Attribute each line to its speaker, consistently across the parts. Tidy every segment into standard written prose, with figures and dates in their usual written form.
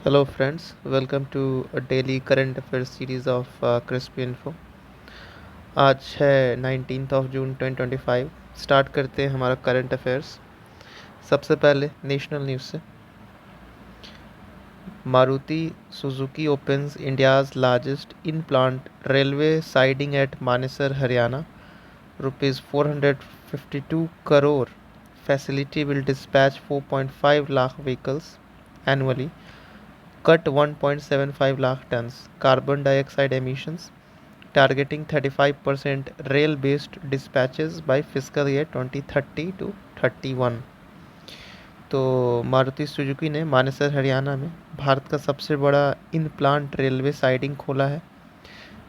Speaker 1: Hello friends, welcome to a daily current affairs series of Crispy Info। आज है 19 जून 2025। Start करते हैं हमारा करंट अफेयर्स। सबसे पहले नेशनल न्यूज़ से। Maruti Suzuki opens India's largest in plant railway siding at Manesar Haryana. ₹452 crore facility will dispatch 4.5 lakh vehicles annually, cut 1.75 lakh tons carbon dioxide emissions, targeting 35% rail-based dispatches by fiscal year 2030 to 31। तो Maruti Suzuki ने मानेसर हरियाणा में भारत का सबसे बड़ा इन plant railway siding खोला है।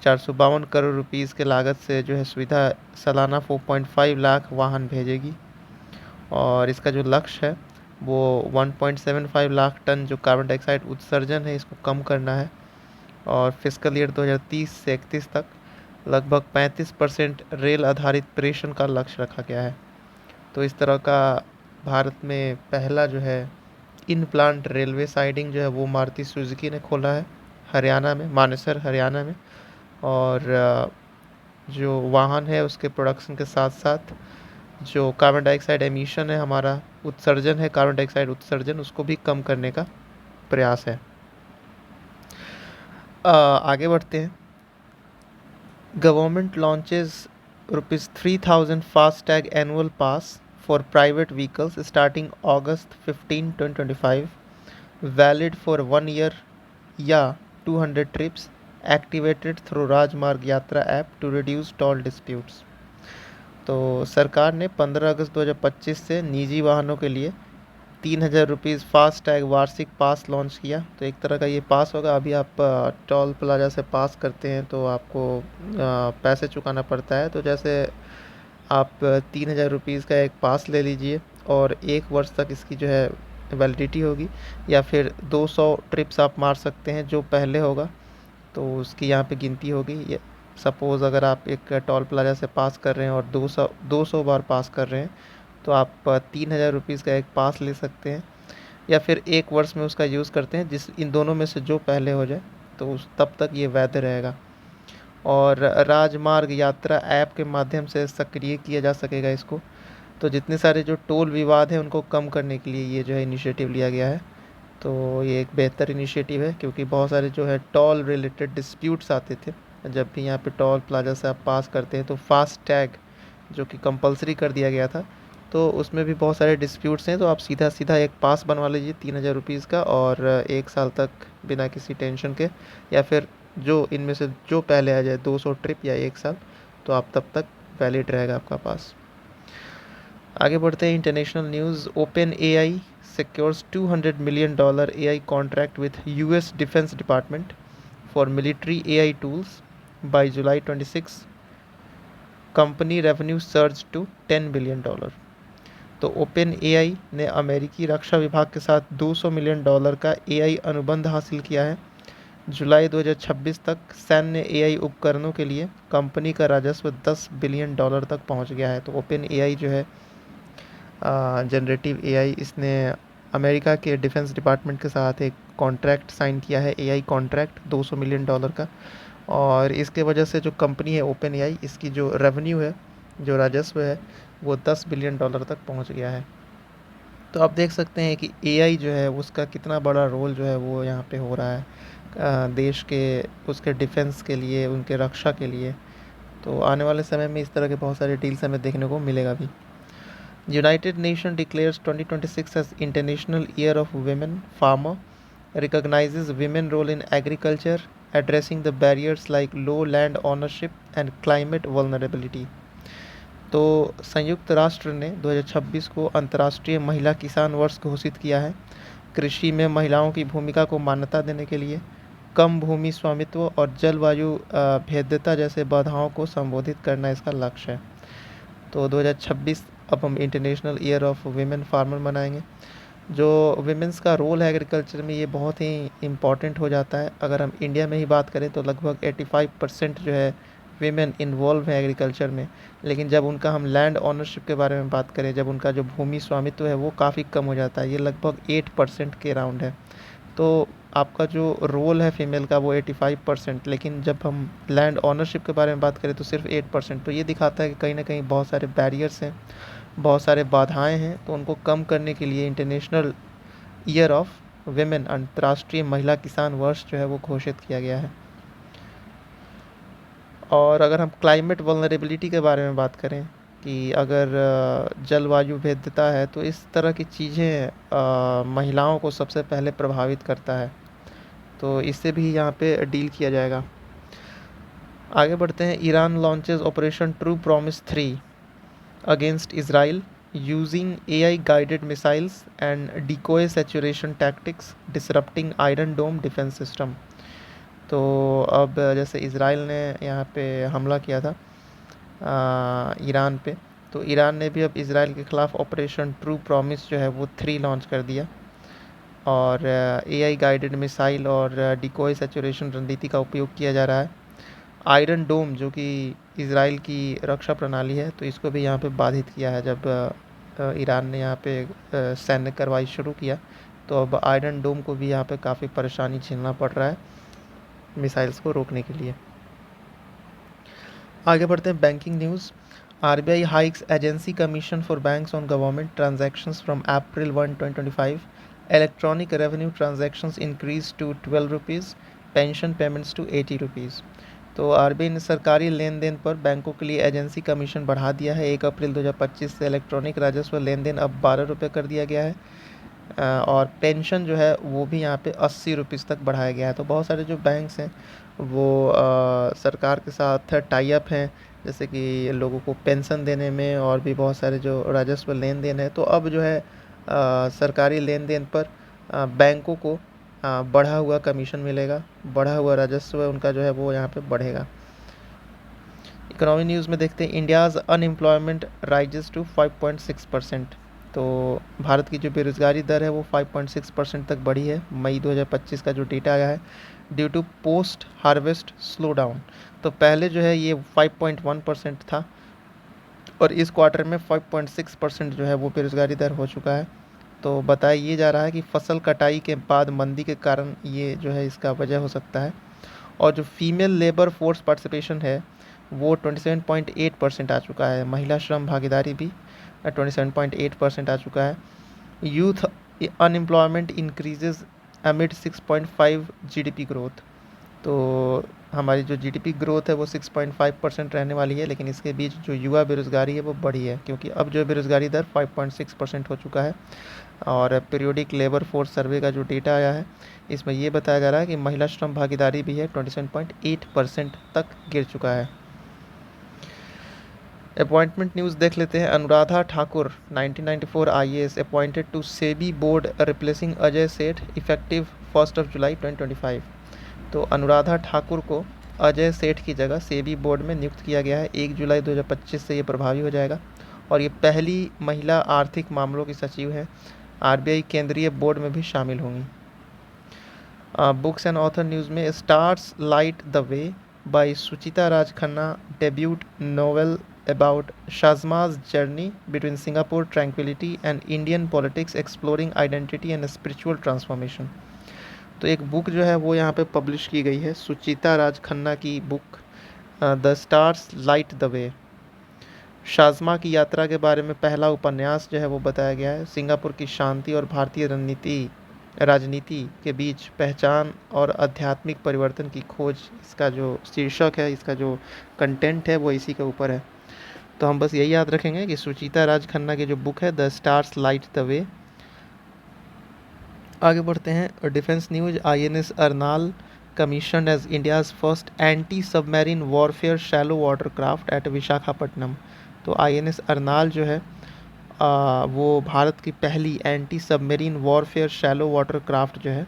Speaker 1: 452 crore rupees के लागत से जो है सुविधा सालाना 4.5 लाख वाहन भेजेगी और इसका जो लक्ष्य है वो 1.75 लाख टन जो कार्बन डाइऑक्साइड उत्सर्जन है इसको कम करना है और फिस्कल ईयर 2030 से 31 तक लगभग 35% रेल आधारित प्रेषण का लक्ष्य रखा गया है। तो इस तरह का भारत में पहला जो है इन प्लांट रेलवे साइडिंग जो है वो मारुति सुजुकी ने खोला है हरियाणा में, मानेसर हरियाणा में। और जो वाहन है उसके प्रोडक्शन के साथ साथ जो कार्बन डाइऑक्साइड एमिशन है, हमारा उत्सर्जन है, कार्बन डाइऑक्साइड उत्सर्जन, उसको भी कम करने का प्रयास है। आगे बढ़ते हैं। Government launches ₹3000 FASTag annual pass for private vehicles starting August 15, 2025, valid for 1 year या 200 trips, activated through Rajmarg Yatra app to reduce toll disputes. तो सरकार ने 15 अगस्त 2025 से निजी वाहनों के लिए ₹3000 फास्टैग वार्षिक पास लॉन्च किया। तो एक तरह का ये पास होगा। अभी आप टोल प्लाजा से पास करते हैं तो आपको पैसे चुकाना पड़ता है। तो जैसे आप ₹3000 का एक पास ले लीजिए और 1 वर्ष तक इसकी जो है वैलिडिटी होगी, या फिर 200 ट्रिप्स आप मार सकते हैं जो पहले होगा तो उसकी यहाँ पे गिनती होगी। सपोज़ अगर आप एक टोल प्लाजा से पास कर रहे हैं और 200 बार पास कर रहे हैं तो आप ₹3000 का एक पास ले सकते हैं, या फिर 1 वर्ष में उसका यूज़ करते हैं, जिस इन दोनों में से जो पहले हो जाए तो उस तब तक ये वैध रहेगा। और राजमार्ग यात्रा ऐप के माध्यम से सक्रिय किया जा सकेगा इसको। तो जितने सारे जो टोल विवाद हैं उनको कम करने के लिए ये जो है इनिशिएटिव लिया गया है। तो ये एक बेहतर इनिशिएटिव है क्योंकि बहुत सारे जो है टोल रिलेटेड डिस्प्यूट्स आते थे। जब भी यहाँ पे टोल प्लाजा से आप पास करते हैं तो फास्ट टैग जो कि कंपलसरी कर दिया गया था, तो उसमें भी बहुत सारे डिस्प्यूट्स हैं। तो आप सीधा सीधा एक पास बनवा लीजिए ₹3000 का और 1 साल तक बिना किसी टेंशन के, या फिर जो इनमें से जो पहले आ जाए 200 ट्रिप या 1 साल, तो आप तब तक वैलिड रहेगा आपका पास। आगे बढ़ते हैं international news. Open AI secures $200 million AI contract with US Defense Department for military AI tools by July 26. Company revenue surged to $10 billion। तो ओपन एआई ने अमेरिकी रक्षा विभाग के साथ $200 मिलियन का एआई अनुबंध हासिल किया है। जुलाई 2026 तक सैन्य एआई उपकरणों के लिए कंपनी का राजस्व $10 बिलियन तक पहुंच गया है। तो ओपन एआई जो है जनरेटिव एआई, इसने अमेरिका के डिफेंस डिपार्टमेंट के साथ एक कॉन्ट्रैक्ट साइन किया है, एआई कॉन्ट्रैक्ट $200 मिलियन का। और इसके वजह से जो कंपनी है ओपन एआई, इसकी जो रेवेन्यू है, जो राजस्व है, वो $10 बिलियन तक पहुंच गया है। तो आप देख सकते हैं कि एआई जो है उसका कितना बड़ा रोल जो है वो यहाँ पे हो रहा है देश के, उसके डिफेंस के लिए, उनके रक्षा के लिए। तो आने वाले समय में इस तरह के बहुत सारे डील्स हमें देखने को मिलेगा भी। United Nations declares 2026 as International Year of Women Farmer, recognizes women's role in agriculture, addressing the barriers like low land ownership and climate vulnerability। तो संयुक्त राष्ट्र ने 2026 को अंतर्राष्ट्रीय महिला किसान वर्ष घोषित किया है। कृषि में महिलाओं की भूमिका को मान्यता देने के लिए कम भूमि स्वामित्व और जलवायु भेद्यता जैसे बाधाओं को संबोधित करना इसका लक्ष्य है। तो 2026 अब हम international year of women farmer मनाएंगे। जो वीमेंस का रोल है एग्रीकल्चर में, ये बहुत ही इम्पॉर्टेंट हो जाता है। अगर हम इंडिया में ही बात करें तो लगभग 85% जो है वीमेन इन्वॉल्व है एग्रीकल्चर में। लेकिन जब उनका हम लैंड ऑनरशिप के बारे में बात करें, जब उनका जो भूमि स्वामित्व है वो काफ़ी कम हो जाता है, ये लगभग 8% के अराउंड है। तो आपका जो रोल है फीमेल का वो 85%, लेकिन जब हम लैंड ऑनरशिप के बारे में बात करें तो सिर्फ 8%। तो ये दिखाता है कि कहीं ना कहीं बहुत सारे बैरियर्स हैं, बहुत सारे बाधाएं हैं। तो उनको कम करने के लिए इंटरनेशनल ईयर ऑफ वेमेन, अंतर्राष्ट्रीय महिला किसान वर्ष जो है वो घोषित किया गया है। और अगर हम क्लाइमेट वल्नरेबिलिटी के बारे में बात करें कि अगर जलवायु भेद्यता है तो इस तरह की चीज़ें महिलाओं को सबसे पहले प्रभावित करता है, तो इससे भी यहाँ पे डील किया जाएगा। आगे बढ़ते हैं। Iran launches operation true promise 3 against Israel using AI guided missiles and decoy saturation tactics disrupting iron dome defence system. तो अब जैसे इसराइल ने यहाँ पे हमला किया था ईरान पे, तो ईरान ने भी अब इसराइल के ख़िलाफ़ ऑपरेशन ट्रू प्रॉमिस जो है वो 3 लॉन्च कर दिया। और एआई गाइडेड मिसाइल और डिकोय सैचुरेशन रणनीति का उपयोग किया जा रहा है। आयरन डोम जो कि इसराइल की रक्षा प्रणाली है, तो इसको भी यहाँ पे बाधित किया है। जब ईरान ने यहाँ पे सैन्य कार्रवाई शुरू किया तो अब आयरन डोम को भी यहाँ पे काफ़ी परेशानी झेलना पड़ रहा है मिसाइल्स को रोकने के लिए। आगे बढ़ते हैं banking news. RBI hikes agency commission for banks on government transactions from April 1, 2025। Electronic revenue transactions increase to 12 rupees, pension payments to 80 rupees. तो आरबीआई ने सरकारी लेन देन पर बैंकों के लिए एजेंसी कमीशन बढ़ा दिया है। 1 अप्रैल 2025 से इलेक्ट्रॉनिक राजस्व लेन देन अब 12 रुपये कर दिया गया है। और पेंशन जो है वो भी यहाँ पे 80 रुपीज़ तक बढ़ाया गया है। तो बहुत सारे जो बैंक्स हैं वो सरकार के साथ टाई अप हैं, जैसे कि लोगों को पेंशन देने में और भी बहुत सारे जो राजस्व लेन देन है। तो अब जो है सरकारी लेन देन पर बैंकों को बढ़ा हुआ कमीशन मिलेगा, बढ़ा हुआ राजस्व उनका जो है वो यहाँ पे बढ़ेगा। इकोनॉमी न्यूज़ में देखते हैं। India's unemployment rises to 5.6%। तो भारत की जो बेरोज़गारी दर है वो 5.6% तक बढ़ी है मई 2025 का जो डेटा आया है, due to post harvest slow down. तो पहले जो है ये 5.1% था और इस क्वार्टर में 5.6% जो है वो बेरोज़गारी दर हो चुका है। तो बताया ये जा रहा है कि फसल कटाई के बाद मंदी के कारण ये जो है इसका वजह हो सकता है। और जो फीमेल लेबर फोर्स पार्टिसिपेशन है वो 27.8% आ चुका है। महिला श्रम भागीदारी भी 27.8% आ चुका है। Youth unemployment increases amid 6.5 GDP growth. तो हमारी जो जीडीपी ग्रोथ है वो 6.5% रहने वाली है, लेकिन इसके बीच जो युवा बेरोज़गारी है वो बढ़ी है, क्योंकि अब जो बेरोज़गारी दर 5.6% हो चुका है। और पीरियोडिक लेबर फोर्स सर्वे का जो डेटा आया है इसमें ये बताया जा रहा है कि महिला श्रम भागीदारी भी है 27.8% तक गिर चुका है। अपॉइंटमेंट न्यूज़ देख लेते हैं। Anuradha Thakur 1994 IAS appointed to SEBI board replacing Ajay Seth effective 1 जुलाई 2025। तो अनुराधा ठाकुर को अजय सेठ की जगह सेबी बोर्ड में नियुक्त किया गया है। 1 जुलाई 2025 से ये प्रभावी हो जाएगा और ये पहली महिला आर्थिक मामलों की सचिव हैं। आरबीआई केंद्रीय बोर्ड में भी शामिल होंगी। बुक्स एंड ऑथर न्यूज़ में stars light the way by Suchita Raj Khanna debut novel about Shazma's journey between Singapore tranquility and Indian politics exploring identity and spiritual transformation। तो एक बुक जो है वो यहाँ पे पब्लिश की गई है, सुचिता राज खन्ना की book the stars light the वे। शाज़मा की यात्रा के बारे में पहला उपन्यास जो है वो बताया गया है। सिंगापुर की शांति और भारतीय राजनीति के बीच पहचान और आध्यात्मिक परिवर्तन की खोज, इसका जो शीर्षक है, इसका जो कंटेंट है वो इसी के ऊपर है। तो हम बस यही याद रखेंगे कि सुचिता राज खन्ना की जो बुक है the stars light the way. आगे बढ़ते हैं। Defence news. INS Arnala commission as India's first anti submarine warfare shallow water craft at Visakhapatnam. तो आईएनएस अर्नाल जो है वो भारत की पहली anti submarine warfare shallow water craft जो है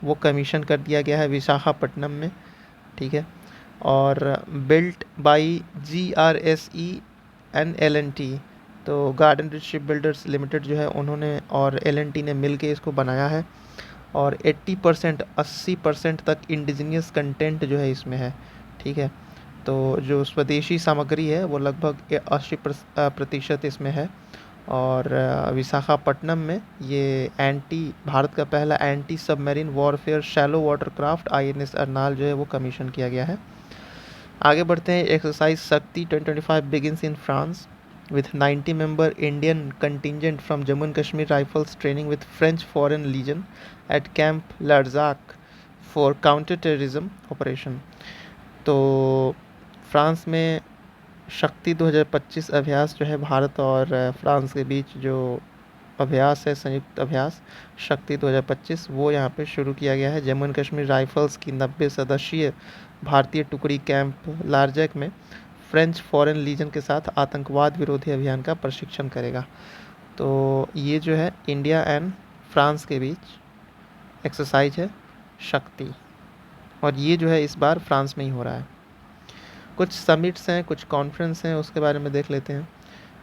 Speaker 1: वो कमीशन कर दिया गया है विशाखापट्टनम में, ठीक है। और built by GRSE and LNT, तो garden rich ship builders limited जो है उन्होंने और LNT ने मिल के इसको बनाया है। और 80% तक इंडिजीनियस कंटेंट जो है इसमें है, ठीक है। तो जो स्वदेशी सामग्री है वो लगभग 80% इसमें है। और विशाखापट्टनम में ये भारत का पहला anti submarine warfare shallow watercraft INS अर्नाल जो है वो कमीशन किया गया है। आगे बढ़ते हैं। एक्सरसाइज शक्ति 2025 begins in France with 90 member Indian contingent from Jammu and Kashmir Rifles training with French Foreign Legion at Camp Larzac for counter-terrorism operation। तो फ्रांस में शक्ति 2025 अभ्यास जो है भारत और फ्रांस के बीच जो अभ्यास है, संयुक्त अभ्यास शक्ति 2025, वो यहाँ पे शुरू किया गया है। जम्मू एंड कश्मीर राइफल्स की 90 सदस्यीय भारतीय टुकड़ी कैंप लार्जैक में फ्रेंच फॉरेन लीजन के साथ आतंकवाद विरोधी अभियान का प्रशिक्षण करेगा। तो ये जो है इंडिया एंड फ्रांस के बीच एक्सरसाइज है शक्ति, और ये जो है इस बार फ्रांस में ही हो रहा है। कुछ समिट्स हैं, कुछ कॉन्फ्रेंस हैं, उसके बारे में देख लेते हैं।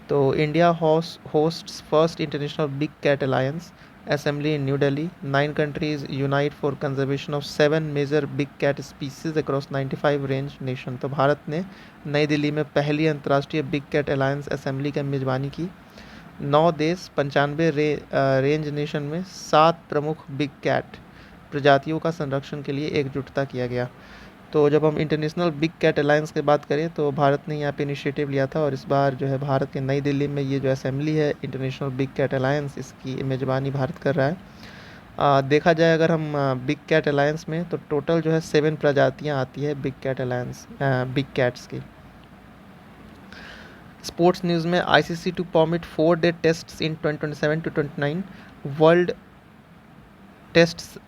Speaker 1: तो India hosts first international big cat alliance assembly in New Delhi. 9 countries unite for conservation of 7 major big cat species across 95 range nation. तो भारत ने नई दिल्ली में पहली अंतर्राष्ट्रीय बिग कैट अलायंस असेंबली की मेज़बानी की। 9 देश 95 रेंज नेशन में 7 प्रमुख बिग कैट प्रजातियों का संरक्षण के लिए एकजुटता किया गया। तो जब हम इंटरनेशनल बिग कैट अलायंस की बात करें तो भारत ने यहाँ पे इनिशिएटिव लिया था, और इस बार जो है भारत के नई दिल्ली में ये जो असेंबली है इंटरनेशनल बिग कैट अलायंस, इसकी मेज़बानी भारत कर रहा है। देखा जाए अगर हम बिग कैट अलायंस में, तो टोटल जो है 7 प्रजातियाँ आती है big cat alliance big cats की। स्पोर्ट्स न्यूज़ में ICC to permit 4-day test in 2027 to 29 world test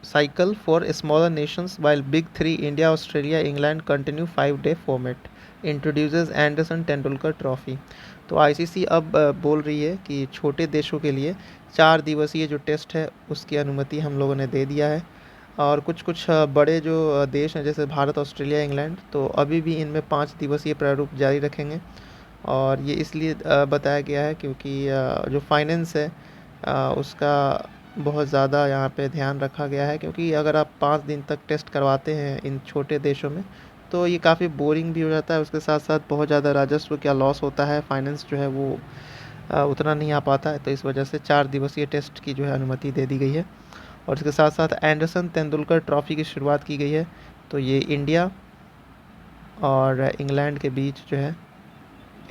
Speaker 1: cycle for smaller nations while big 3 India, Australia, England continue 5-day format introduces Anderson Tendulkar trophy. तो ICC अब बोल रही है कि छोटे देशों के लिए 4 दिवसीय जो टेस्ट है उसकी अनुमति हम लोगों ने दे दिया है, और कुछ कुछ बड़े जो देश हैं जैसे भारत, ऑस्ट्रेलिया, इंग्लैंड, तो अभी भी इनमें 5 दिवसीय प्रारूप जारी रखेंगे। और ये इसलिए बताया गया है क्योंकि जो फाइनेंस है उसका बहुत ज़्यादा यहाँ पे ध्यान रखा गया है, क्योंकि अगर आप 5 दिन तक टेस्ट करवाते हैं इन छोटे देशों में तो ये काफ़ी बोरिंग भी हो जाता है, उसके साथ साथ बहुत ज़्यादा राजस्व क्या लॉस होता है, फाइनेंस जो है वो उतना नहीं आ पाता है। तो इस वजह से 4 दिवसीय टेस्ट की जो है अनुमति दे दी गई है, और इसके साथ साथ एंडरसन तेंदुलकर ट्रॉफी की शुरुआत की गई है। तो ये इंडिया और इंग्लैंड के बीच जो है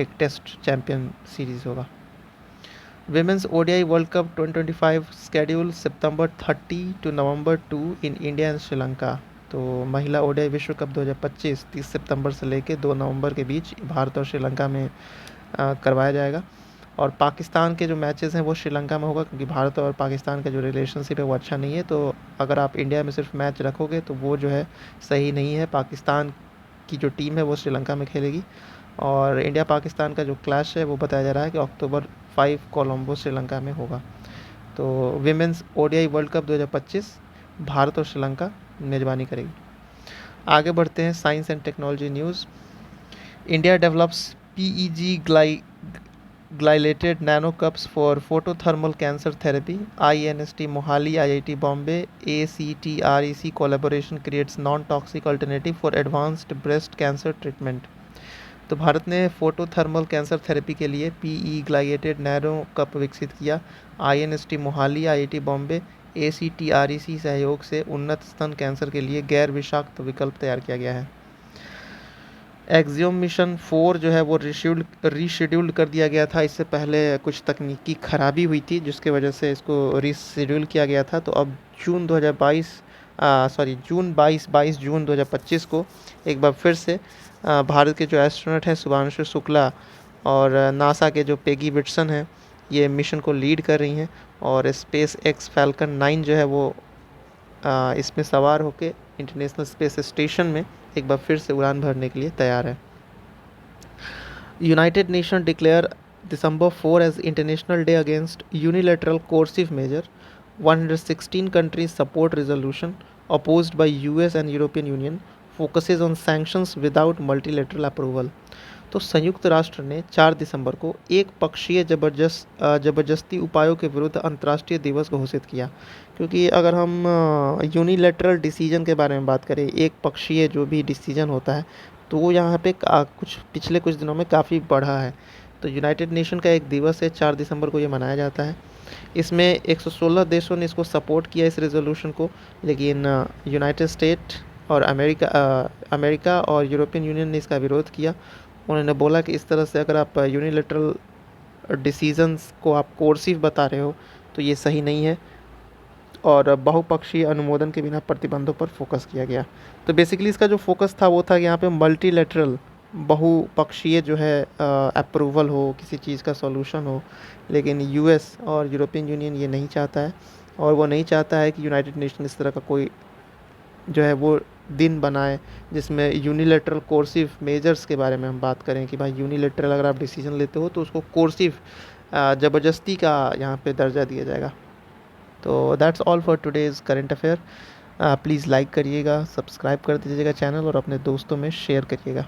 Speaker 1: एक टेस्ट चैम्पियन सीरीज़ होगा। Women's ODI world cup 2025 schedule September 30 to November 2 in India and Sri Lanka. तो महिला ODI विश्व कप 2025 30 सितंबर से लेकर 2 नवंबर के बीच भारत और श्रीलंका में करवाया जाएगा। और पाकिस्तान के जो मैचेस हैं वो श्रीलंका में होगा, क्योंकि भारत और पाकिस्तान का जो रिलेशनशिप है वो अच्छा नहीं है। तो अगर आप इंडिया में सिर्फ मैच रखोगे तो वो जो है सही नहीं है। पाकिस्तान की जो टीम है वो श्रीलंका में खेलेगी, और इंडिया पाकिस्तान का जो क्लैश है वो बताया जा रहा है कि अक्टूबर 5 कोलंबो श्रीलंका में होगा। तो women's ODI world cup 2025 Bharat और श्रीलंका मेज़बानी करेगी। आगे बढ़ते हैं science and technology news. India develops PEG glylated nano cups for photothermal cancer therapy. INST Mohali, IIT Bombay, ACTREC collaboration creates non toxic alternative for advanced breast cancer treatment. तो भारत ने photothermal cancer therapy के लिए PE ग्लाइलेटेड नैनो कप विकसित किया। INST Mohali, IIT Bombay, ACTREC सहयोग से उन्नत स्तन कैंसर के लिए गैर विषाक्त विकल्प तैयार किया गया है। एक्सियोम मिशन 4 जो है वो रीशेड्यूल्ड कर दिया गया था। इससे पहले कुछ तकनीकी खराबी हुई थी जिसके वजह से इसको रीशेड्यूल किया गया था। तो अब जून 22 जून 2025 को एक बार फिर से भारत के जो एस्ट्रोनॉट हैं शुभांशु शुक्ला और नासा के जो पेगी विट्सन हैं ये मिशन को लीड कर रही हैं, और स्पेस एक्स फैल्कन 9 जो है वो इसमें सवार होकर इंटरनेशनल स्पेस स्टेशन में एक बार फिर से उड़ान भरने के लिए तैयार है। United nation declare December 4 as International Day Against Unilateral Coercive Measure. 116 countries support resolution opposed by US and European Union focuses on sanctions without multilateral approval. तो संयुक्त राष्ट्र ने 4 दिसंबर को एक पक्षीय जबरदस्ती उपायों के विरुद्ध अंतर्राष्ट्रीय दिवस घोषित किया, क्योंकि अगर हम यूनिलैटरल डिसीजन के बारे में बात करें, एक पक्षीय जो भी डिसीजन होता है, तो वो यहाँ पे कुछ पिछले कुछ दिनों में काफ़ी बढ़ा है। तो यूनाइटेड नेशन का एक दिवस है, 4 दिसंबर को ये मनाया जाता है। इसमें 116 देशों ने इसको सपोर्ट किया इस रेजोल्यूशन को, लेकिन यूनाइटेड स्टेट और अमेरिका और यूरोपियन यूनियन ने इसका विरोध किया। उन्होंने बोला कि इस तरह से अगर आप यूनिलेटरल डिसीजंस को आप कोर्सिव बता रहे हो तो ये सही नहीं है, और बहुपक्षीय अनुमोदन के बिना प्रतिबंधों पर फोकस किया गया। तो बेसिकली इसका जो फोकस था वो था कि यहाँ पे मल्टीलेटरल बहुपक्षीय जो है अप्रूवल हो, किसी चीज़ का सॉल्यूशन हो, लेकिन यूएस और यूरोपियन यूनियन ये नहीं चाहता है, और वो नहीं चाहता है कि यूनाइटेड नेशन इस तरह का कोई जो है वो दिन बनाए जिसमें यूनिलेटरल कोर्सिव मेजर्स के बारे में हम बात करें कि भाई यूनिलेटरल अगर आप डिसीजन लेते हो तो उसको कोर्सिव ज़बरदस्ती का यहाँ पे दर्जा दिया जाएगा। तो that's all for today's current affair. Please like करिएगा, सब्सक्राइब कर दीजिएगा चैनल और अपने दोस्तों में शेयर करिएगा।